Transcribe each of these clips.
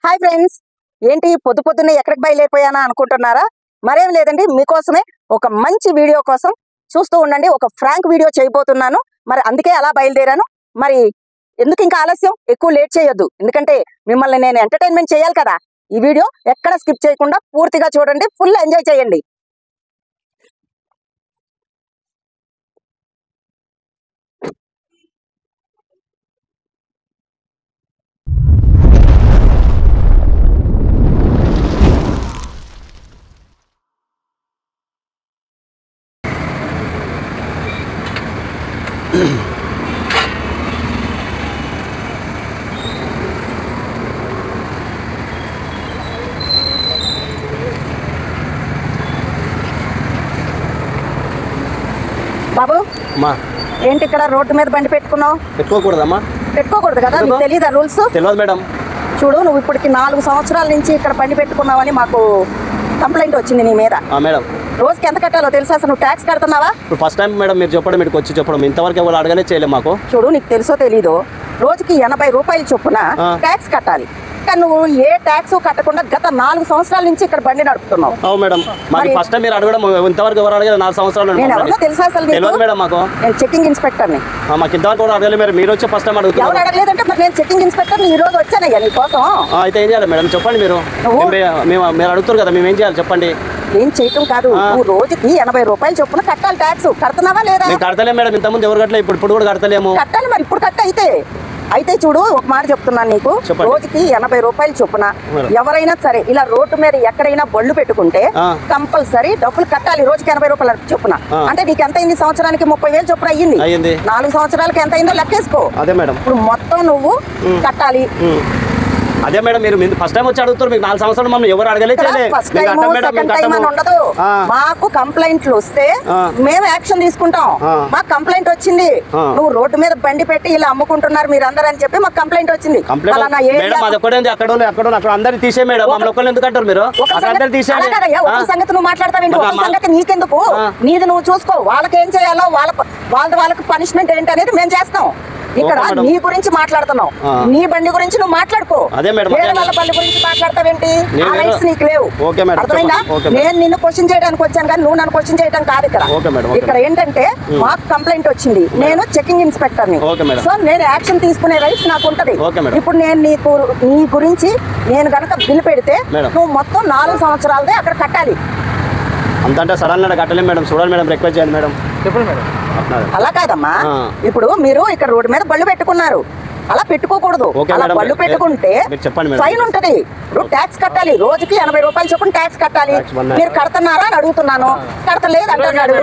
Hi friends, ఏంటి పొద్దు పొద్దున్నే ఎక్కడికి బయలుదేరిపోయానా అనుకుంటున్నారా? మరేం లేదండి, మీకోసమే ఒక మంచి వీడియో కోసం చూస్తూ ఉండండి. ఒక ఫ్రాంక్ వీడియో చేయబోతున్నాను, మరి అందుకే అలా బయలుదేరాను. మరి ఎందుకు ఇంకా ఆలస్యం, ఎక్కువ లేట్ చేయొద్దు, ఎందుకంటే మిమ్మల్ని నేను ఎంటర్టైన్మెంట్ చేయాలి కదా. ఈ వీడియో ఎక్కడ స్కిప్ చేయకుండా పూర్తిగా చూడండి, ఫుల్ ఎంజాయ్ చేయండి. బాబు, ఏంటి ఇక్కడ రోడ్డు మీద బండి పెట్టుకున్నావు? పెట్టుకోకూడదమ్మా. పెట్టుకోకూడదు కదా, నీకు తెలీదా రూల్స్? తెలియదు మేడం. చూడు, నువ్వు ఇప్పటికి 4 సంవత్సరాల నుంచి ఇక్కడ బండి పెట్టుకున్నావని మాకు కంప్లైంట్ వచ్చింది నీ మీద. మేడం, రోజుకి ఎంత కట్టాలో తెలుసా? అసలు నువ్వు ట్యాక్స్ కడుతున్నావా? ఇప్పుడు ఫస్ట్ టైం మేడం మీరు చెప్పడం, మీకు వచ్చి చెప్పడం, ఇంతవరకు ఎవరు అడగలే చేయలేదు మాకు. చూడు, నీకు తెలుసో తెలీదో, రోజుకి 80 రూపాయలు చొప్పున ట్యాక్స్ కట్టాలి. కానీ నువ్వు ఏ ట్యాక్స్ కట్టకుండా గత 4 సంవత్సరాల నుంచి ఇక్కడ బండి నడుపుతున్నావు. అవును మేడం, మరి ఫస్ట్ టైం మీరు అడగడం, ఇంతవరకు ఎవరు అడగలేదు. 4 సంవత్సరాలు నేను ఎవరో తెలుసా అసలు? తెలియదు మేడం మాకు. నేను చెకింగ్ ఇన్స్పెక్టర్ని. మాకు ఇంతవరకు కూడా అడగలేదు. మీరు వచ్చి ఫస్ట్ టైం అడుగుతున్నారు. ఎవరు అడగలేదంటే మరి నేను చెకింగ్ ఇన్స్పెక్టర్ని ఈ రోజు వచ్చానయ్యా నీ కోసం. అయితే ఏం చేయాలి మేడం చెప్పండి. మీరు అడుగుతారు కదా, మేము ఏం చేయాలి చెప్పండి. ఏం చేయటం కాదు, నువ్వు రోజుకి 80 రూపాయలు చొప్పున కట్టాలి ట్యాక్స్. కడుతున్నావా లేదా? మేము కడతలేము మేడం, ఇంతకుముందు ఎవరు కట్టలేదు, ఇప్పుడు కూడా కడతలేము. కట్టాలి మరి, ఇప్పుడు కట్ట. అయితే చూడు, ఒక మాట చెప్తున్నాను నీకు, రోజుకి 80 రూపాయలు చొప్పున ఎవరైనా సరే ఇలా రోడ్డు మీద ఎక్కడైనా బళ్ళు పెట్టుకుంటే కంపల్సరీ డబ్బులు కట్టాలి. రోజుకి 80 రూపాయలు చొప్పున. అంటే నీకు ఎంత అయింది? సంవత్సరానికి 30,000 చొప్పున అయ్యింది. 4 సంవత్సరాలకి ఎంత అయిందో లెక్కేసుకో. అదే మేడం, ఇప్పుడు మొత్తం నువ్వు కట్టాలి. అదే మేడం, మీరు ఫస్ట్ టైం వచ్చి అడుగుతారు. మీకు 4 సంవత్సరాలు మమ్మల్ని ఎవరు అడగలేదు. ఉండదు. మాకు కంప్లైంట్లు వస్తే మేము యాక్షన్ తీసుకుంటాం. మాకు కంప్లైంట్ వచ్చింది, నువ్వు రోడ్డు మీద బండి పెట్టి ఇలా అమ్ముకుంటున్నారు మీరందరూ అని చెప్పి మాకు కంప్లైంట్ వచ్చింది. అందరు తీసే మేడం, మమ్మల్ని ఎందుకు అంటారు మీరు? సంగతి నువ్వు మాట్లాడతావు, సంగతి నీకెందుకు? నీది నువ్వు చూసుకో. వాళ్ళకి ఏం చేయాలో వాళ్ళకి పనిష్మెంట్ ఏంటి అనేది మేము చేస్తాం. ఇక్కడ నీ గురించి మాట్లాడుతున్నావు, నీ బండి గురించి నువ్వు మాట్లాడుకో. వేరే వాళ్ళ బండి గురించి మాట్లాడతావేంటి? ఆ రైట్స్ నీకు లేవు. అర్థమైందా? నేను నిన్ను క్వశ్చన్ చేయడానికి వచ్చాను కానీ నువ్వు నన్ను క్వశ్చన్ చేయడం కాదు. ఇక్కడ ఏంటంటే మాకు కంప్లైంట్ వచ్చింది, నేను చెకింగ్ ఇన్స్పెక్టర్ని. సో నేను యాక్షన్ తీసుకునే రైట్స్ నాకు ఉంటది. ఇప్పుడు నేను నీ గురించి నేను గనక బిల్ పెడితే నువ్వు మొత్తం 4 సంవత్సరాలదే అక్కడ కట్టాలి. అంతంటే సడన్ గా కట్టలేము మేడం. చూడాలి మేడం, రిక్వెస్ట్ చేయండి మేడం. చెప్పండి మేడం. అలా కాదమ్మా, ఇప్పుడు మీరు ఇక్కడ రోడ్డు మీద బళ్ళు పెట్టుకున్నారు, అలా పెట్టుకోకూడదు. అలా బళ్ళు పెట్టుకుంటే ఫైన్ ఉంటది. ఇప్పుడు ట్యాక్స్ కట్టాలి, రోజుకి 80 రూపాయలు చొప్పున ట్యాక్స్ కట్టాలి. మీరు కడుతున్నారా అని అడుగుతున్నాను. కడతలేదు అంటున్నాడు.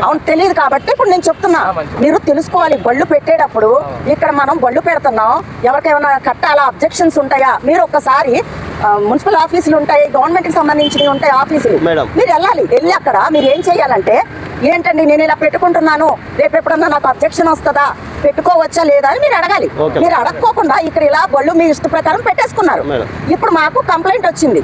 అవును, తెలియదు కాబట్టి ఇప్పుడు నేను చెప్తున్నా, మీరు తెలుసుకోవాలి. బళ్ళు పెట్టేటప్పుడు ఇక్కడ మనం బళ్ళు పెడుతున్నాం, ఎవరికైనా కట్టాలా, అబ్జెక్షన్స్ ఉంటాయా? మీరు ఒక్కసారి మున్సిపల్ ఆఫీసులు ఉంటాయి, గవర్నమెంట్ కి సంబంధించినవి ఉంటాయి ఆఫీసులు, మీరు వెళ్ళి అక్కడ మీరు ఏం చేయాలంటే, ఏంటండి నేను ఇలా పెట్టుకుంటున్నాను, రేపు ఎప్పుడన్నా నాకు అబ్జెక్షన్ వస్తుందా, పెట్టుకోవచ్చా లేదా అని మీరు అడగాలి. మీరు అడగకోకుండా ఇక్కడ ఇలా బళ్ళు మీ ఇష్ట ప్రకారం పెట్టేసుకున్నారు. ఇప్పుడు మాకు కంప్లైంట్ వచ్చింది,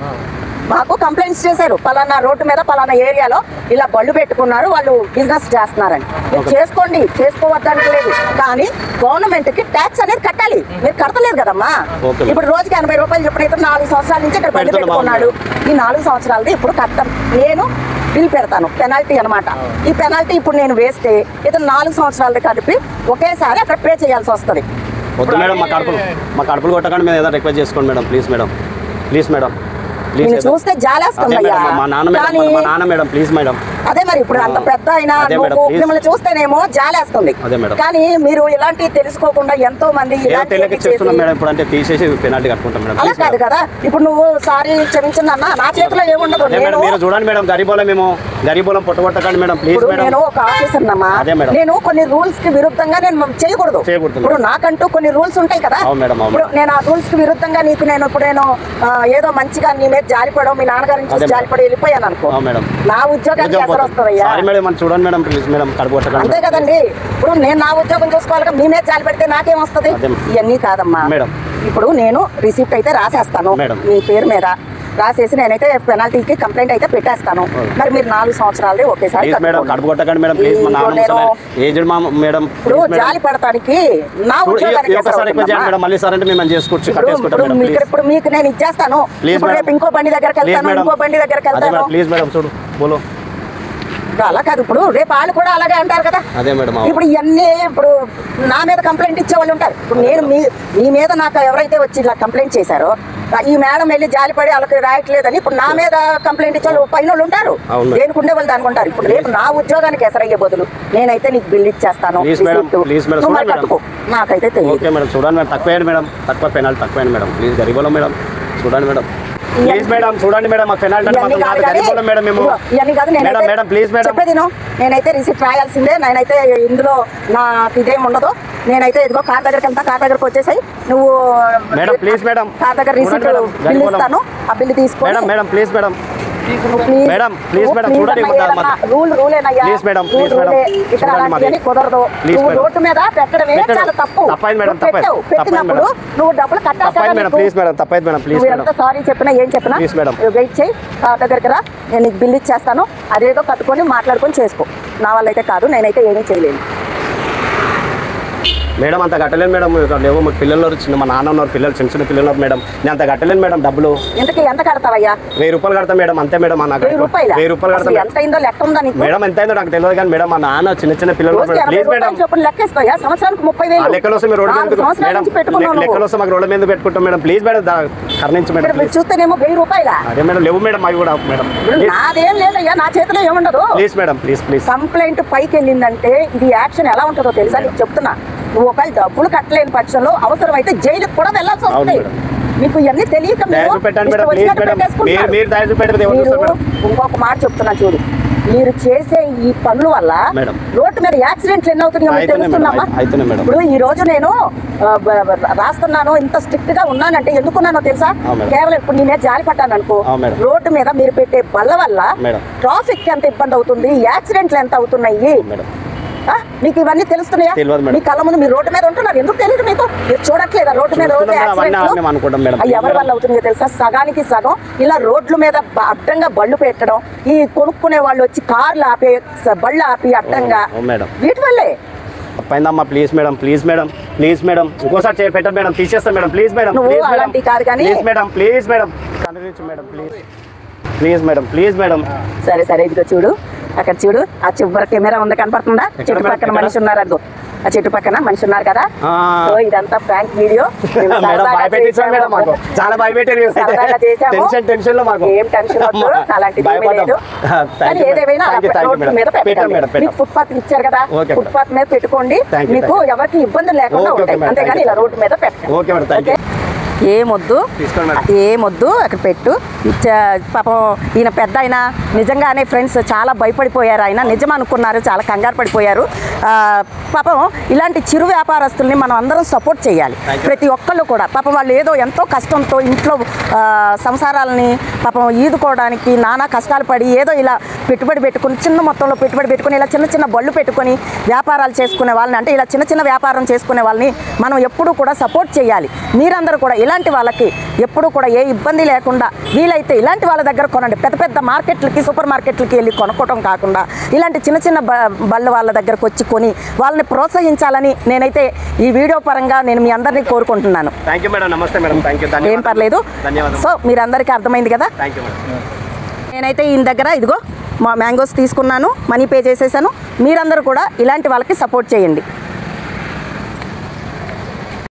మాకు కంప్లైంట్స్ చేశారు, పలానా రోడ్డు మీద పలానా ఏరియాలో ఇలా బళ్ళు పెట్టుకున్నారు, వాళ్ళు బిజినెస్ చేస్తున్నారని. మీరు చేసుకోండి, చేసుకోవద్దని లేదు, కానీ గవర్నమెంట్ కి ట్యాక్స్ అనేది కట్టాలి. మీరు కడతలేదు కదమ్మా. ఇప్పుడు రోజుకి 80 రూపాయలు చెప్పిన ఇతను 4 సంవత్సరాల నుంచి ఇక్కడ బండి పెట్టుకున్నాడు. ఈ 4 సంవత్సరాలది ఇప్పుడు కట్టం. నేను బిల్ పెడతాను, పెనాల్టీ అనమాట. ఈ పెనాల్టీ ఇప్పుడు నేను వేస్తే ఇతను 4 సంవత్సరాలది కలిపి ఒకేసారి అక్కడ పే చేయాల్సి వస్తుంది. మేడం, మా కడుపులు కొట్టకండి, మేము ఏదో రిక్వెస్ట్ చేసుకోండి madam. Please madam, please madam. చూస్తే జాలేస్తుందయ్యా. Please madam. అదే మరి ఇప్పుడు అంత పెద్ద అయినా మిమ్మల్ని చూస్తేనేమో జాలేస్తుంది, కానీ మీరు ఇలాంటివి తెలుసుకోకుండా ఎంతో మంది అలా కాదు కదా. ఇప్పుడు నువ్వు సారీ క్షమించండి అన్న, నా చేతిలో ఏముండదు. చూడండి మేడం, గరీబోలం పొట్టగొట్టకండి మేడం. Please madam. నేను ఒక ఆఫీసర్ అమ్మా, నేను కొన్ని రూల్స్ కి విరుద్ధంగా నేను చేయకూడదు. ఇప్పుడు నాకంటూ కొన్ని రూల్స్ ఉంటాయి కదా. ఇప్పుడు నేను ఆ రూల్స్ కి విరుద్ధంగా నీకు నేను ఏదో మంచిగా నీ మీద జాలిపడో, మీ నాన్నగారిని చూసి జాలిపడి వెళ్ళిపోయాను అనుకో, నా ఉద్యోగానికి ఎసరు వస్తుందయ్యా. అంతే కదండి. ఇప్పుడు నేను నా ఉద్యోగం చూసుకోవాలి, మీ మీద జాలి పెడితే నాకేం వస్తుంది? ఇవన్నీ కాదమ్మా. ఇప్పుడు నేను రిసిప్ట్ అయితే రాసేస్తాను మీ పేరు మీద, రాసేసి నేనైతే పెనాల్టీకి కంప్లైంట్ అయితే పెట్టేస్తాను. మరి మీరు 4 సంవత్సరాలే ఒకేసారి ప్లీజ్ మేడం కడుపు కొట్టకండి మేడం ప్లీజ్. మా నాన్న ఏజ్డ్ మా మేడం ఇప్పుడు జాలి పడటానికి నా ఉద్యోగానికి ఒకసారి రిక్వెస్ట్ చేయండి మేడం. మళ్ళీ సార్ అంటే మేము చేసుకోవచ్చు కట్టేసుకుంటాం మేడం ప్లీజ్. ఇప్పుడు మీకు నేను ఇచ్చేస్తాను. ఇప్పుడు రేపు ఇంకో బండి దగ్గరికి వెళ్తాను, ఇంకో బండి దగ్గరికి వెళ్తాను. ప్లీజ్ మేడం చూడు బోలో అలా కాదు. ఇప్పుడు రేపు వాళ్ళు కూడా అలాగే అంటారు కదా. అదే మేడం ఇప్పుడు ఇవన్నీ ఇప్పుడు నా మీద కంప్లైంట్ ఇచ్చే వాళ్ళు ఉంటారు. ఇప్పుడు నేను మీ మీద నాకు ఎవరైతే వచ్చి ఇలా కంప్లైంట్ చేశారో ఈ మేడం వెళ్ళి జాలిపడి వాళ్ళకి రాయట్లేదని ఇప్పుడు నా మీద కంప్లైంట్ ఇచ్చే వాళ్ళు పైన వాళ్ళు ఉంటారు. దేనికి ఉండే వాళ్ళు అనుకుంటారు. ఇప్పుడు రేపు నా ఉద్యోగానికి ఎసరయ్యే బదులు నేనైతే నీకు బిల్ ఇచ్చేస్తాను. కట్టుకో నాకైతే తెలియదు మేడం. చూడండి మేడం తక్కువ మేడం, తక్కువ పెనాల్టీ తక్కువ మేడం ప్లీజ్. గరీబోలో మేడం చూడండి మేడం ప్లీజ్ మేడం. చూడండి మేడం మా పెనాల్టీ మేడం మేము ఇవన్నీ కాదు. మేడం ప్లీజ్ మేడం చెప్పేది నేనైతే రిసిప్ట్ రాయాల్సిందే. నేనైతే ఇందులో నాకు ఇదేం ఉండదు. నేనైతే ఇదిగో కార్ దగ్గరికి వెళ్తా, కార్ దగ్గరకు వచ్చేసాయి నువ్వు మేడం ప్లీజ్ మేడం కార్ దగ్గర రిసిప్ట్ బిల్ ఇస్తాను. ఆ బిల్ తీసుకో madam please madam madam please madam చూడండి ప్లీజ్ మేడం ప్లీజ్ మేడం ఇక్కడ అలాంటివన్నీ కుదరదు. నువ్వు రోడ్డు మీద పెట్టడమే చాలా తప్పు. తప్పైంది మేడం పెట్టినప్పుడు నువ్వు డబ్బులు కట్టాలి మేడం ప్లీజ్ మేడం తప్పైంది మేడం ప్లీజ్ మేడం. ఎంత సారీ చెప్పినా ఏం చెప్పినా ప్లీజ్ మేడం వెయిట్ చేయి. దగ్గరికి రా, నేను నీకు బిల్ ఇచ్చేస్తాను. అదేదో కట్టుకొని మాట్లాడుకొని చేసుకో. నా వల్ల అయితే కాదు, నేనైతే ఏమీ చేయలేను మేడం. అంత కట్టలేను మేడం. లేవు మా పిల్లలు చిన్న మా నాన్న ఉన్నారు, పిల్లలు చిన్న చిన్న పిల్లలు ఉన్నారు మేడం. నేను అంత కట్టలేను మేడం డబ్బులు. ఎంత కడతావయ్యా? 1000 రూపాయలు కడతా మేడం అంతే మేడం. 1000 రూపాయలు 1000 రూపాయలు కడతా. ఎంత అయిందో లెక్క ఉందా నీకు? మేడం ఎంత అయిందో నాకు తెలియదు కానీ మేడం మా నాన్న చిన్న చిన్న పిల్లలు ప్లీజ్ మేడం లెక్కేసుకోయా. సంవత్సరానికి 30,000 లెక్కలు వస్తే మీరు రోడ్డు మీద లెక్కలు వస్తే మాకు రోడ్డు మీద పెట్టుకుంటాం మేడం ప్లీజ్ మేడం. కరణించి మేడం చూస్తేనేమో 1000 రూపాయలా? అదే మేడం లేవు మేడం అవి కూడా మేడం. నాదేం లేదయ్యా, నా చేతిలో ఏముండదు. Please madam please please. Complaint పైకి వెళ్ళిందంటే ఇది యాక్షన్ ఎలా ఉంటుందో తెలుసా నీకు చెప్తున్నా. నువ్వు ఒకవేళ డబ్బులు కట్టలేని పక్షంలో అవసరమైతే జైలుకి కూడా వెళ్ళాల్సి వస్తుంది. మీకు ఇవన్నీ తెలియక ఇంకొక మాట చెప్తున్నా చూడు. మీరు చేసే ఈ పనుల వల్ల రోడ్డు మీద యాక్సిడెంట్లు ఎన్ని అవుతున్నాయో తెలుస్తున్నామా? ఇప్పుడు ఈ రోజు నేను రాస్తున్నాను, ఇంత స్ట్రిక్ట్ గా ఉన్నానంటే ఎందుకున్నానో తెలుసా? కేవలం ఇప్పుడు నేనే జాలి పడ్డాను అనుకో, రోడ్డు మీద మీరు పెట్టే బల్ల వల్ల ట్రాఫిక్ ఎంత ఇబ్బంది అవుతుంది, యాక్సిడెంట్లు ఎంత అవుతున్నాయి. మీకు ఇవన్నీ తెలుస్తున్నాయా? మీ కళ్ళ ముందు మీరు రోడ్డు మీద ఉంటున్నారు, ఎందుకు తెలియదు మీకు? మీరు చూడట్లేదా రోడ్డు మీద రోజు ఎవరి వల్ల అవుతుందో తెలుసా? సగానికి సగం ఇలా రోడ్ల మీద అడ్డంగా బళ్ళు పెట్టడం, ఈ కొనుక్కునే వాళ్ళు వచ్చి కార్లు ఆపి బళ్ళు ఆపి అడ్డంగా, వీటి వల్లే. తప్పైందమ్మా please madam please madam please madam. ఇంకోసారి పెట్టండి మేడం, తీసేస్తాం మేడం ప్లీజ్ మేడం. అలాంటి కాదు కానీ ప్లీజ్ మేడం ప్లీజ్ మేడం కనిపించు madam please please madam please madam. సరే సరే ఇదిగో చూడు, అక్కడ చూడు, ఆ చివరి కెమెరా ఉంది కనపడుతుందా? చెట్టు పక్కన మనిషి ఉన్నారు, అదిగో ఆ చెట్టు పక్కన మనిషి ఉన్నారు కదా. సో ఇదంతా ఫ్రాంక్ వీడియో. చాలా భయపెట్టారు. ఏం టెన్షన్ వద్దు, అలాంటిది లేదు. కానీ ఏదేమైనా రోడ్డు మీద పెట్టండి. మీకు ఫుట్పాత్ ఇచ్చారు కదా, ఫుట్పాత్ మీద పెట్టుకోండి, మీకు ఎవరికి ఇబ్బందులు లేకుండా ఉంటాయి. అంతేగాని ఇలా రోడ్డు మీద పెట్టండి. ఏమొద్దు అక్కడ పెట్టు. పాపం ఈయన పెద్ద ఆయన నిజంగానే ఫ్రెండ్స్ చాలా భయపడిపోయారు. ఆయన నిజం అనుకున్నారు, చాలా కంగారు పడిపోయారు. పాపం ఇలాంటి చిరు వ్యాపారస్తుల్ని మనం అందరం సపోర్ట్ చేయాలి. ప్రతి ఒక్కళ్ళు కూడా పాపం వాళ్ళు ఏదో ఎంతో కష్టంతో ఇంట్లో సంసారాలని పాపం ఈదుకోవడానికి నానా కష్టాలు పడి ఏదో ఇలా పెట్టుబడి పెట్టుకుని, చిన్న మొత్తంలో పెట్టుబడి పెట్టుకుని ఇలా చిన్న చిన్న బళ్ళు పెట్టుకొని వ్యాపారాలు చేసుకునే వాళ్ళని, అంటే ఇలా చిన్న చిన్న వ్యాపారం చేసుకునే వాళ్ళని మనం ఎప్పుడూ కూడా సపోర్ట్ చేయాలి. మీరందరూ కూడా ఇలాంటి వాళ్ళకి ఎప్పుడూ కూడా ఏ ఇబ్బంది లేకుండా వీలైతే ఇలాంటి వాళ్ళ దగ్గర కొనండి. పెద్ద పెద్ద మార్కెట్లకి, సూపర్ మార్కెట్లకి వెళ్ళి కొనుక్కోవడం కాకుండా ఇలాంటి చిన్న చిన్న బళ్ళు వాళ్ళ దగ్గరకు వచ్చి కొని వాళ్ళని ప్రోత్సహించాలని నేనైతే ఈ వీడియో పరంగా నేను మీ అందరినీ కోరుకుంటున్నాను. ఏం పర్లేదు. సో మీరందరికీ అర్థమైంది కదా. నేనైతే ఈయన దగ్గర ఇదిగో మా మ్యాంగోస్ తీసుకున్నాను, మనీ పే చేసేసాను. మీరందరూ కూడా ఇలాంటి వాళ్ళకి సపోర్ట్ చేయండి.